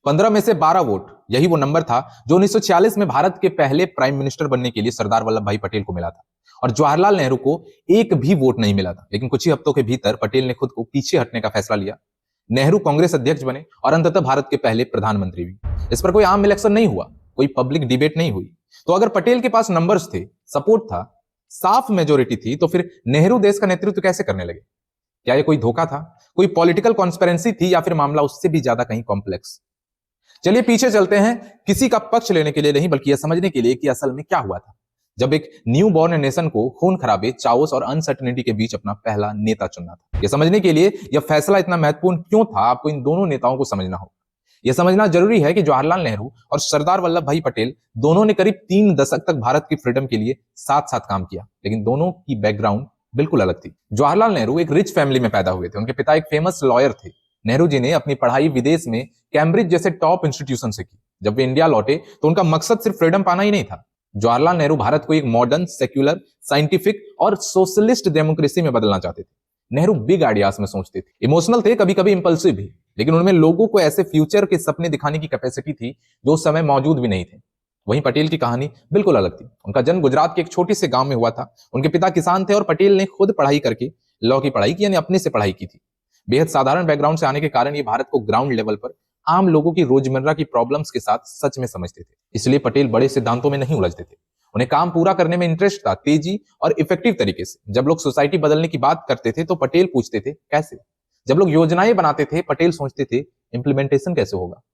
15 में से 12 वोट, यही वो नंबर था जो 1946 में भारत के पहले प्राइम मिनिस्टर बनने के लिए सरदार वल्लभ भाई पटेल को मिला था। और जवाहरलाल नेहरू को एक भी वोट नहीं मिला था। लेकिन कुछ ही हफ्तों के भीतर पटेल ने खुद को पीछे हटने का फैसला लिया। नेहरू कांग्रेस अध्यक्ष बने और अंततः भारत के पहले प्रधानमंत्री भी। इस पर कोई आम इलेक्शन नहीं हुआ, कोई पब्लिक डिबेट नहीं हुई। तो अगर पटेल के पास नंबर्स थे, सपोर्ट था, साफ मेजोरिटी थी, तो फिर नेहरू देश का नेतृत्व कैसे करने लगे? क्या ये कोई धोखा था, कोई पॉलिटिकल कॉन्स्पिरेंसी थी, या फिर मामला उससे भी ज्यादा कहीं कॉम्प्लेक्स? चलिए पीछे चलते हैं, किसी का पक्ष लेने के लिए नहीं बल्कि यह समझने के लिए कि असल में क्या हुआ था जब एक न्यू बॉर्न नेशन को खून खराबे, चाओस और अनसर्टेनिटी के बीच अपना पहला नेता चुनना था। यह समझने के लिए यह फैसला इतना महत्वपूर्ण क्यों था, आपको इन दोनों नेताओं को समझना होगा। यह समझना जरूरी है कि जवाहरलाल नेहरू और सरदार वल्लभ भाई पटेल दोनों ने करीब 3 दशक तक भारत की फ्रीडम के लिए साथ साथ काम किया, लेकिन दोनों की बैकग्राउंड बिल्कुल अलग थी। जवाहरलाल नेहरू एक रिच फैमिली में पैदा हुए थे। उनके पिता एक फेमस लॉयर थे। नेहरू जी ने अपनी पढ़ाई विदेश में कैम्ब्रिज जैसे टॉप इंस्टीट्यूशन से की। जब वे इंडिया लौटे तो उनका मकसद सिर्फ फ्रीडम पाना ही नहीं था। जवाहरलाल नेहरू भारत को एक मॉडर्न, सेक्युलर, साइंटिफिक और सोशलिस्ट डेमोक्रेसी में बदलना चाहते थे। नेहरू बिग आइडियाज में सोचते थे, इमोशनल थे, कभी कभी इंपल्सिव भी, लेकिन उनमें लोगों को ऐसे फ्यूचर के सपने दिखाने की कैपेसिटी थी जो उस समय मौजूद भी नहीं थे। वहीं पटेल की कहानी बिल्कुल अलग थी। उनका जन्म गुजरात के एक छोटे से गांव में हुआ था। उनके पिता किसान थे और पटेल ने खुद पढ़ाई करके लॉ की पढ़ाई की, यानी अपने से पढ़ाई की थी। बेहद साधारण बैकग्राउंड से आने के कारण ये भारत को ग्राउंड लेवल पर आम लोगों की रोजमर्रा की प्रॉब्लम्स के साथ सच में समझते थे। इसलिए पटेल बड़े सिद्धांतों में नहीं उलझते थे। उन्हें काम पूरा करने में इंटरेस्ट था, तेजी और इफेक्टिव तरीके से। जब लोग सोसाइटी बदलने की बात करते थे तो पटेल पूछते थे कैसे। जब लोग योजनाएं बनाते थे, पटेल सोचते थे इंप्लीमेंटेशन कैसे होगा।